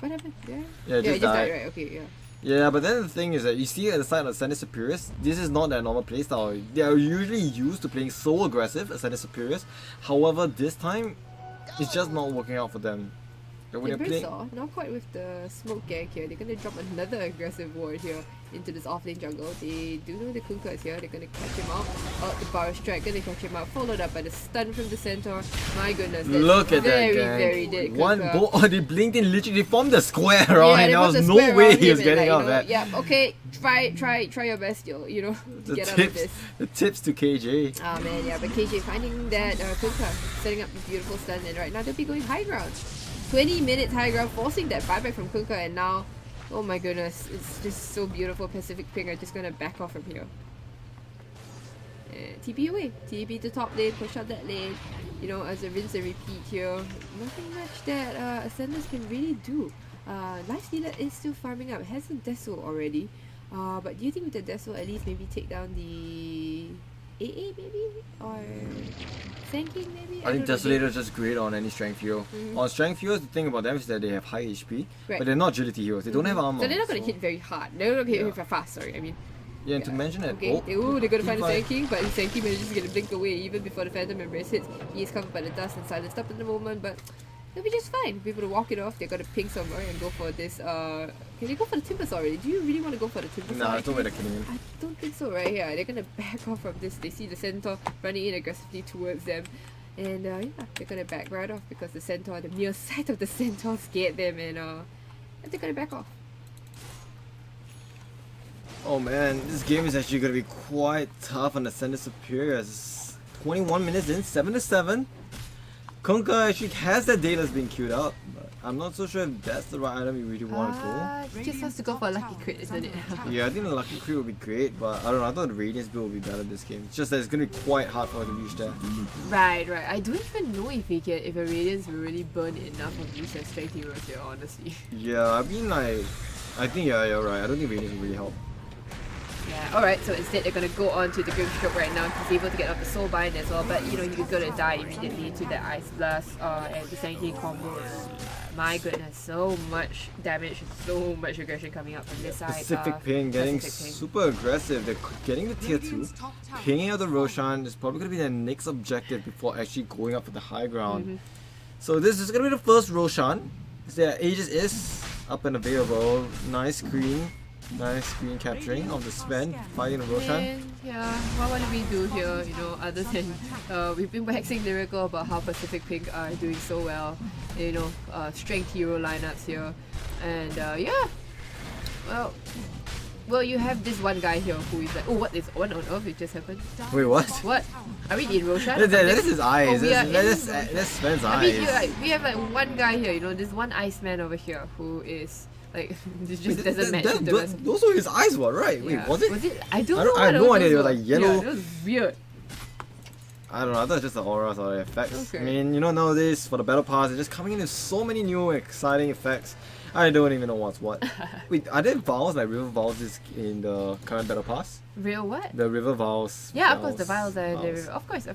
what happened? Yeah, it just died, right? Okay, yeah. Yeah, but then the thing is that you see at the side of Ascende Superius, this is not their normal playstyle. They are usually used to playing so aggressive, Ascende Superius. However, this time, it's just not working out for them. But when you're playing, Timbersaw, not quite with the smoke gang here. They're gonna drop another aggressive ward here into this offlane jungle. They do know the Kunkka is here. They're gonna catch him out. Oh, the Power Strike gonna catch him out. Followed up by the stun from the Centaur. My goodness, that's look at that very, gang. very dead One Kunkka. ball, they blinked in, literally formed the square, Yeah, right? they There put was the no square way around he was him getting and, out of that. Yeah, okay, try your best, yo. The Get out of tips, this. the tips to KJ. Oh man, yeah, but KJ finding that Kunkka, setting up the beautiful stun, and right now they'll be going high ground. 20 minutes high ground, forcing that buyback from Kunkka, and now, oh my goodness, it's just so beautiful. Pacific Ping are just gonna back off from here. And TP away, TP to top lane, push out that lane, as a rinse and repeat here. Nothing much that Ascenders can really do. Lifestealer is still farming up, has a Deso already. But do you think with the Deso at least maybe take down the AA maybe? Or Thanking maybe? I think don't know. Desolator is just great on any strength hero. On strength heroes, the thing about them is that they have high HP, Right. but they're not agility heroes. They don't have armor. So they're not going to hit very hard. They're not going to hit very fast, sorry. I mean, Yeah, and to mention that. okay, they're going to find the P5. Thanking, but his Thanking manages to get a blink away even before the Phantom Embrace hits. He is covered by the dust and silenced up in the moment, but they'll be just fine. Be able to walk it off. They're going to ping somewhere and go for this. Can they go for the Timbersaw already? Do you really want to go for the Timbersaw? Nah, I don't actually? know kidding him. I don't think so, right? Yeah, they're gonna back off from this. They see the Centaur running in aggressively towards them. And yeah, they're gonna back right off because the Centaur, the mere sight of the Centaur scared them, and they're gonna back off. Oh man, this game is actually going to be quite tough on Ascende Superius. 21 minutes in, 7-7. Kunkka actually has that data that's being queued up, but I'm not so sure if that's the right item you really want to pull. Just has to go for a lucky crit, isn't it? Yeah, I think the Lucky Crit would be great, but I don't know, I thought the Radiance build would be better this game. It's just that it's going to be quite hard for her to reach there. Right. I don't even know if a Radiance will really burn enough of these as strength heroes here, honestly. Yeah, I mean like, I think yeah, you're right. I don't think Radiance will really help. Yeah, alright, so instead they're gonna go on to the Grimstroke right now. He's able to get off the Soul Bind as well, but he's gonna die immediately to the Ice Blast and the Sanctuary combo. My goodness, so much damage, so much aggression coming up from this side. Pacific Ping getting Pacific Ping. super aggressive. They're getting the tier 2, pinging out the Roshan. It's probably going to be their next objective before actually going up for the high ground. So this is going to be the first Roshan. Their Aegis is up and available. Nice screen capturing of the Sven fighting the Roshan. And yeah, what do we do here, other than we've been waxing lyrical about how Pacific Pink are doing so well, strength hero lineups here, and yeah, well you have this one guy here who is like, oh, what on earth it just happened? Wait, what? What? Are we in Roshan? That is his eyes. we are That's Sven's I eyes. mean, we have like one guy here, this one Iceman over here who is like, this just doesn't match with the rest of Those were his eyes, what? Right? Wait, yeah. was it? I don't know. I have no idea. It was like yellow. Yeah, it was weird. I don't know, I thought it was just the auras or the effects. Okay. I mean, nowadays for the battle pass, they're just coming in with so many new exciting effects. I don't even know what's what. Wait, are there vials, like river vials in the current battle pass? Real what? The river vials. Yeah, of course, the vials are in the river. Of course.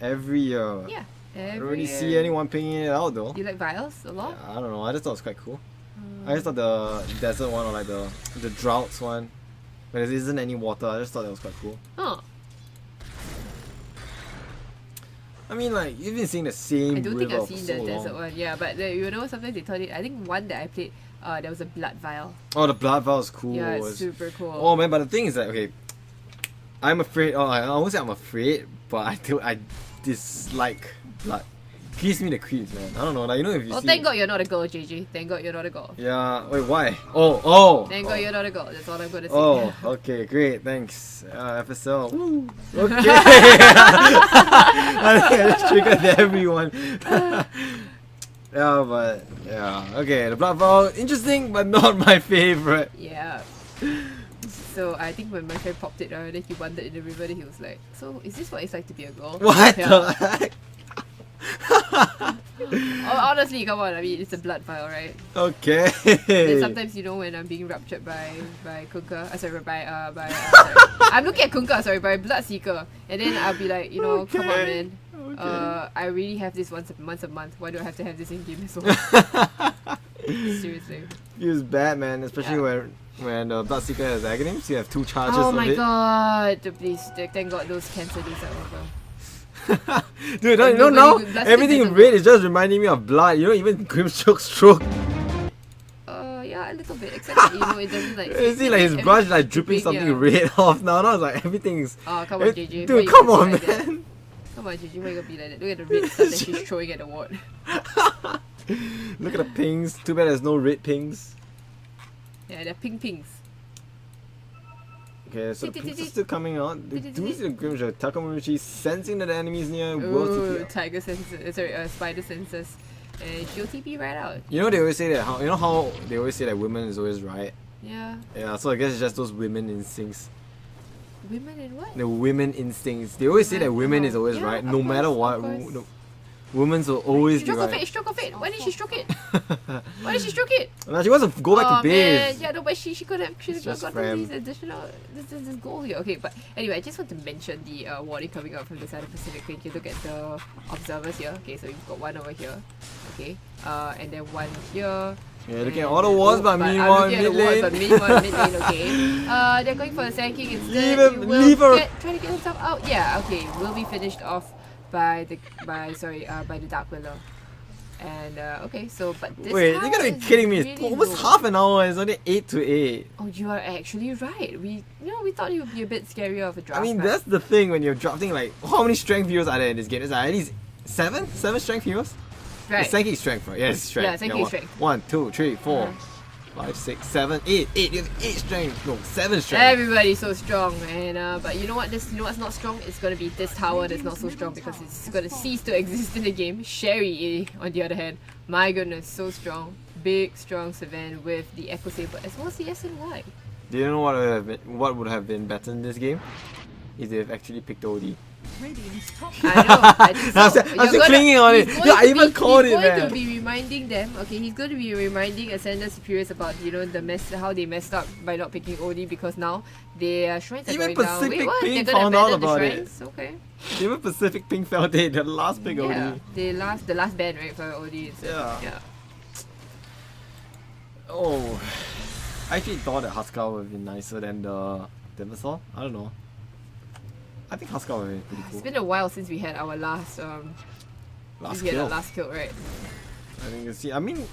Every year. Yeah. I don't really see anyone pinging it out though. You like vials a lot? Yeah, I don't know, I just thought it was quite cool. I just thought the desert one or like the droughts one, where there isn't any water, I just thought that was quite cool. Oh. I mean, like, you've been seeing the same I don't think river I've for seen so the desert long. one. Yeah, but sometimes they turn it. I think one that I played, there was a blood vial. Oh, the blood vial is cool. Yeah, it's super cool. Oh man, but the thing is that, okay, I'm afraid, I won't say I'm afraid, but I dislike blood. Gives me the creeps, man. I don't know, like, if you Well, see... thank God you're not a girl, JJ. Thank God you're not a girl. Yeah, wait, why? Oh! Thank God you're not a girl. That's all I'm gonna say. Oh, okay, great, thanks. FSL. Woo. Okay! I think I just triggered everyone. Yeah, but, yeah. Okay, the blood vial, interesting, but not my favorite. Yeah. So I think when my friend popped it, then he wandered in the river, then he was like, so is this what it's like to be a girl? What Yeah. the heck? Honestly, come on, I mean, it's a blood vial, right? Okay. Then sometimes, when I'm being ruptured by Kunkka, I'm looking at Kunkka, by Bloodseeker, and then I'll be like, come on, man. Okay. I really have this once a month. Why do I have to have this in game as well? Seriously. Feels bad, man, especially Yeah. when the Bloodseeker has Aghanim's, you have 2 charges Oh of my it. god, please, thank God those cancer days are over. Dude, no, you know now everything red is just reminding me of blood. You know, even Grimstroke stroke. Yeah, a little bit. Except that, you know, it doesn't like. You see, like his brush like dripping something red off now. Now it's like everything's. Oh, come on, JJ. Dude, come on, man. Come on, JJ. Why you gonna be like that? Look at the red stuff that she's throwing at the wall. Look at the pings. Too bad there's no red pings. Yeah, they're pings. Okay, so the pings are still coming out. Do you see the Grimstroke? Takamichi sensing that the enemy is near. Ooh, tiger senses. Sorry, spider senses. And she'll TP right out. You know they always say that how they always say that women is always right. Yeah. Yeah, so I guess it's just those women instincts. Women in what? The women instincts. They always say that women is always right, no matter what. Women's will always be right. Stroke of it. Why did she stroke it? Why did she stroke it? Nah, she wants to go back to base. Man. Yeah, no, but she could have gotten these additional this goal here. Okay, but anyway, I just want to mention the warning coming out from the side of Pacific Pink. You look at the observers here. Okay, so we've got one over here. Okay, and then one here. Yeah, looking at all the walls, but meanwhile, mid lane. They're going for the Sand King instead. Leave her. Try to get himself out. Yeah, okay, will be finished off by the Dark Willow. And okay, so but this wait, you're gonna be kidding me! It's really almost low. half an hour. It's only 8 to 8. Oh, you are actually right. We thought it would be a bit scarier of a draft. I mean, that's the thing when you're drafting. Like, how many strength heroes are there in this game? There's at least 7 strength heroes. Right. It's Senki strength, right? Yeah, it's strength. Yeah, Senki strength. 1, 2, 3, 4, 5, 6, 7, 8. 8. You have 8 strength. No, 7 strength. Everybody's so strong, and but you know what? You know what's not strong? It's gonna be this tower that's not so strong because it's gonna cease to exist in the game. Sherry, on the other hand, my goodness, so strong, big, strong Savan with the Echo Saber as well as the SNY. Do you know what would have been better in this game? Is they've actually picked OD. I know, I think so. I'm still clinging on it. Yeah, I even called it, man. He's going to be reminding them, okay, he's going to be reminding Ascende Superius about, you know, how they messed up by not picking OD because now their shrines are Even going Pacific down. Wait, what? Pink They're going found to out abandon about the it. shrines? Okay. Even Pacific Pink felt it, the last pick Yeah, OD. the last ban, right, for OD. Yeah. Oh, I actually thought that Huskar would have been nicer than the Devasaur. I don't know. I think Huskar would have been pretty cool. It's been a while since we had our last kill. last kill, right? I think you see. I mean,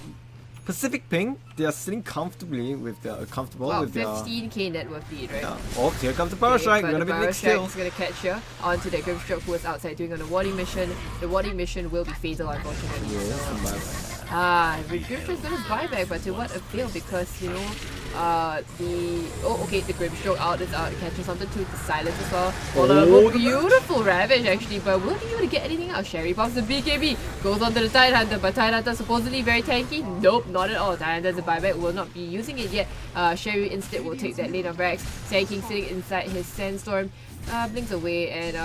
Pacific Pink, they are sitting comfortably with their with their 15k net worth lead, right? Yeah. Oh, here comes the Power Strike. We're gonna be mixed still. It's gonna catch here onto that Grimstroke who was outside doing on the warding mission. The warding mission will be fatal, unfortunately. Yeah, the Grimstroke's gonna buy back, but to what avail? Because you know, the Grimstroke out is out. It catches onto the silence as well. Oh, beautiful Ravage actually, but will be able to get anything out. Sherry pops the BKB, goes onto the Tide Hunter, but Tide Hunter supposedly very tanky. Nope, not at all. Tide Hunter's a buyback, will not be using it yet. Sherry instead will take that lane of Rex. Sand King sitting inside his Sandstorm. Blinks away and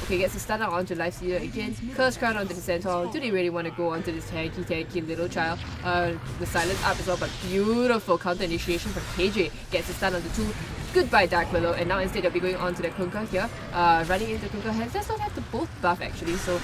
gets a stun out onto Lifestealer again. Curse Crown onto the Centaur. Do they really want to go onto this tanky little child? The silence up as well, but beautiful counter initiation from KJ. Gets a stun onto 2. Goodbye Dark Willow, and now instead of be going on to the Kunkka here, running into Kunkka does not have the both buff actually, so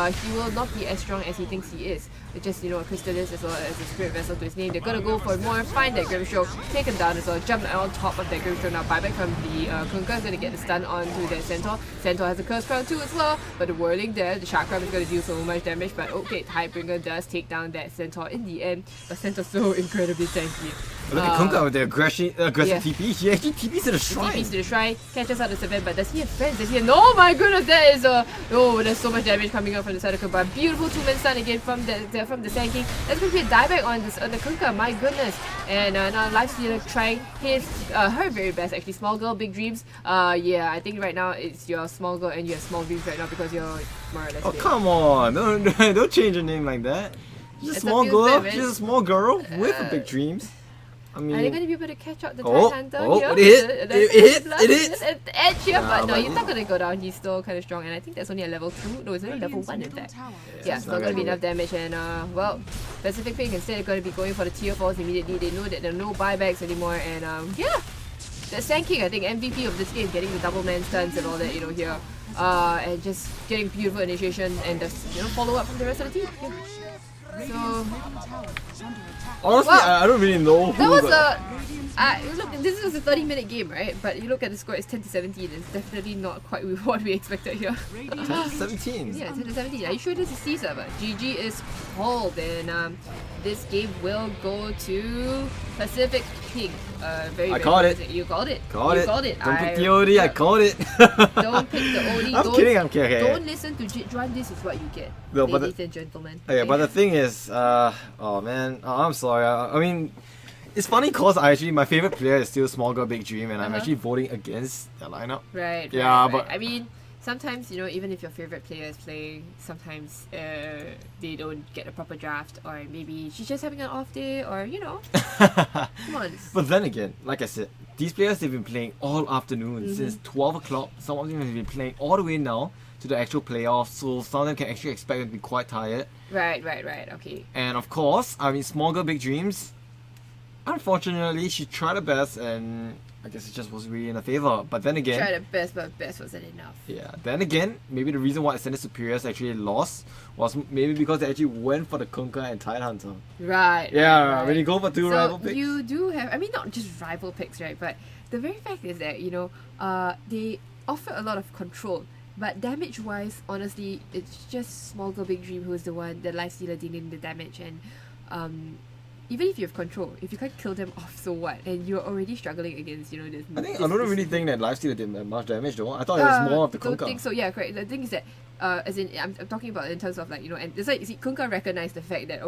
he will not be as strong as he thinks he is. It's just, you know, a Crystallis as well as a Spirit Vessel to his name. They're gonna go for more, find that Grimstroke, take him down as well, jump on top of that Grimstroke. Now buyback from the Kunkka is gonna get the stun onto that Centaur. Centaur has a Curse Crown too as well, but the Whirling there, the Chakram is gonna do so much damage, but okay, Tidebringer does take down that Centaur in the end, but Centaur's so incredibly tanky. Look at Kunkka with the aggressive TP. He actually TPs to the shrine. TPs to the shrine, catches out the 7, but does he have friends? Does he have... Oh my goodness, that is there's so much damage coming out from the side of Kunkka. Beautiful 2-man stun again from the Sand King. That's going to be a dieback on the Kunkka, my goodness. And now Lifestealer trying her very best actually. Small girl, big dreams. Yeah, I think right now it's your small girl and you have small dreams right now because you're more or less Oh, dead. come on. Don't change your name like that. She's a small girl. She's a small girl with big dreams. I mean, are they going to be able to catch out the Tide Hunter here? It hit! At the edge here, but no, he's not going to go down. He's still kind of strong, and I think that's only a level 2. No, it's only level 1 in fact. Yeah, it's not going to be enough damage, and well, Pacific Pink instead are going to be going for the tier 4s immediately. They know that there are no buybacks anymore, and yeah, the Sand King, I think MVP of this game, getting the double man stuns and all that, you know, here, and just getting beautiful initiation and just, you know, follow up from the rest of the team. Yeah. So honestly, I don't really know who. Look, this was a 30-minute game, right? But you look at the score, it's 10-17. It's definitely not quite what we expected here. 17. Yeah, 10-17. Are you sure this is C server? GG is called, and this game will go to Pacific Pink. I called it. You called it. Called you it. Called it. Don't pick the OD, I called it. Don't pick the OD. I'm kidding, I'm kidding. Don't listen to Jit Juan. This is what you get, No, but ladies and gentlemen. Okay, but the thing is, oh man, I'm sorry. I mean, it's funny cause my favorite player is still Small Girl Big Dream, and I'm actually voting against their lineup. Right. Yeah, right. but I mean, sometimes even if your favorite player is playing, sometimes they don't get a proper draft, or maybe she's just having an off day, or come on. But then again, like I said, these players they've been playing all afternoon since 12 o'clock. Some of them have been playing all the way now to the actual playoffs, so some of them can actually expect them to be quite tired. Right. Okay. And of course, I mean, Small Girl Big Dreams, unfortunately, she tried her best, and I guess it just wasn't really in her favor. But then again, Tried her best, but best wasn't enough. yeah. Then again, maybe the reason why Ascende Superius actually lost was maybe because they actually went for the Kunkka and Tidehunter. Right. Yeah, right. when you go for two So rival picks. you do have, I mean, not just rival picks, right? But the very fact is that they offer a lot of control. But damage-wise, honestly, it's just Small Girl Big Dream who's the one, the Lifestealer dealing the damage. And even if you have control, if you can't kill them off, so what? And you're already struggling against, this. I don't really think that Lifestealer did that much damage though. I thought it was more of the don't Kunkka. think so. Yeah, correct. The thing is that, as in, I'm talking about in terms of like, and it's like, you see, Kunkka recognized the fact that,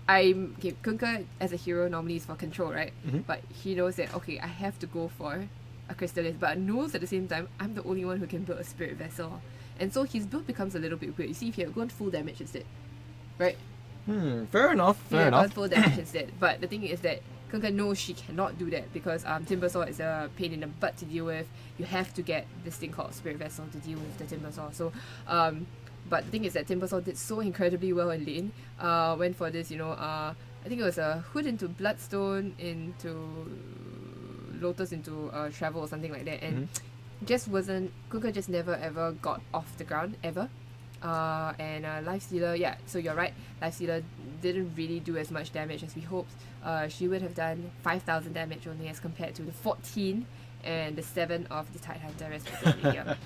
Kunkka as a hero normally is for control, right? But he knows that, okay, I have to go for a Crystallis, but knows at the same time, I'm the only one who can build a Spirit Vessel. And so his build becomes a little bit weird. You see, if you have gone full damage instead, right? Fair enough. Fair enough. Gone full damage instead. But the thing is that Kunkka knows she cannot do that because Timbersaw is a pain in the butt to deal with. You have to get this thing called Spirit Vessel to deal with the Timbersaw. So, but the thing is that Timbersaw did so incredibly well in lane. Went for this, I think it was a Hood into Bloodstone into Lotus into Travel or something like that, and Kunkka just never ever got off the ground ever. And Lifestealer, yeah, so you're right, Lifestealer didn't really do as much damage as we hoped. She would have done 5,000 damage only as compared to the 14 and the 7 of the Tidehunter respectively here.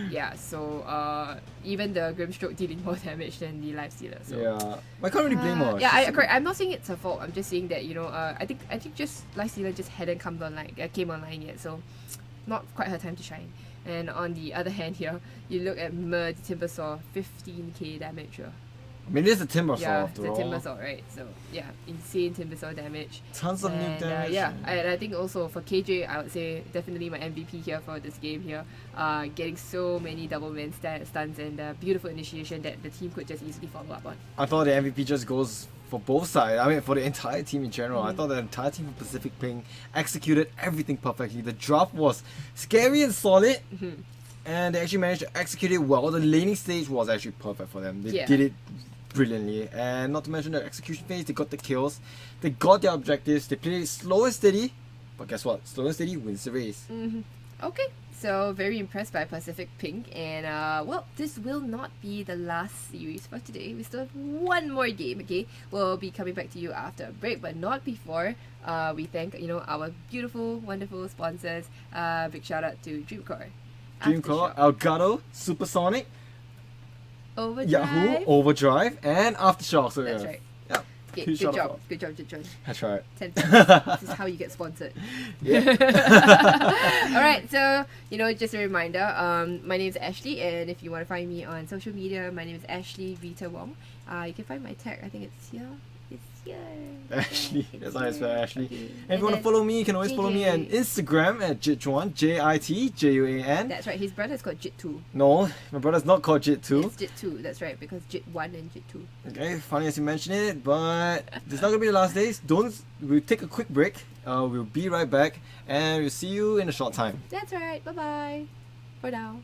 Yeah, so even the Grimstroke dealing more damage than the Lifestealer. So Yeah, I can't really blame her. yeah, correct. I'm not saying it's her fault. I'm just saying that I think just Lifestealer just hadn't came online yet, so not quite her time to shine. And on the other hand here, you look at Mer, the Timbersaw, 15k damage. I mean, it's a Timbersaw Yeah, after the all. Timbersaw, right? So yeah, insane Timbersaw damage. Tons of nuke damage. Yeah, and I think also for KJ, I would say definitely my MVP here for this game here. Getting so many double man stuns and beautiful initiation that the team could just easily follow up on. I thought the MVP just goes for both sides. I mean, for the entire team in general. I thought the entire team from Pacific Pink executed everything perfectly. The draft was scary and solid, and they actually managed to execute it well. The laning stage was actually perfect for them. They did it brilliantly, and not to mention the execution phase, they got the kills, they got their objectives, they played it slow and steady, but guess what? Slow and steady wins the race. Okay, so very impressed by Pacific Pink, and well, this will not be the last series for today. We still have one more game, okay? We'll be coming back to you after a break, but not before we thank our beautiful, wonderful sponsors. Big shout out to Dreamcore, Dreamcore, Elgato, Supersonic, Overdrive. Yahoo, Overdrive, and Aftershock. So That's yeah. right. Yeah. Okay, Huge good shout job, out. good job, good job. That's right. 10 points. This is how you get sponsored. Alright, so just a reminder, my name is Ashley, and if you want to find me on social media, my name is Ashley Vita Wong. You can find my tag, I think it's here. It's here. Ashley, It's that's how I spell here. Ashley. Okay. And if you want to then follow me, you can always follow me on JJ. Instagram at Jitjuan, JITJUAN. That's right, his brother's called Jit2. No, my brother's not called Jit2. It's Jit2, that's right, because Jit1 and Jit2. Okay, funny as you mention it, but this is not gonna be the last days. We'll take a quick break. We'll be right back, and we'll see you in a short time. That's right, bye bye. For now.